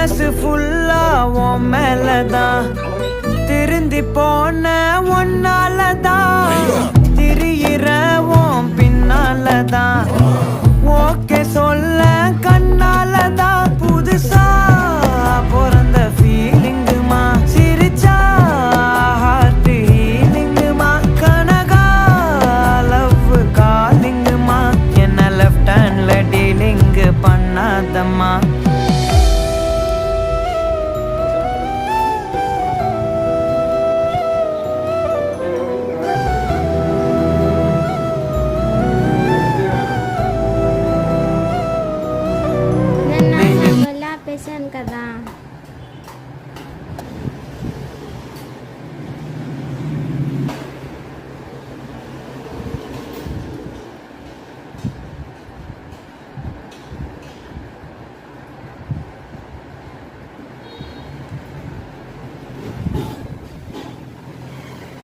மனசு ஃபுல்லா உன் மேலதான் திருந்தி போன ஒன்னாலதான் திரியிற உன் பின்னாலதான் ஓகே சொல்ல கண்ணாலதான் புதுசா பிறந்த ஃபீலிங்குமா சிரிச்சா ஹார்ட் ஹீலிங்குமா கனகா லவ் காலிங்குமா என்ன லெஃப்ட் ஹேண்ட்ல டீலிங் பண்ணாதம்மா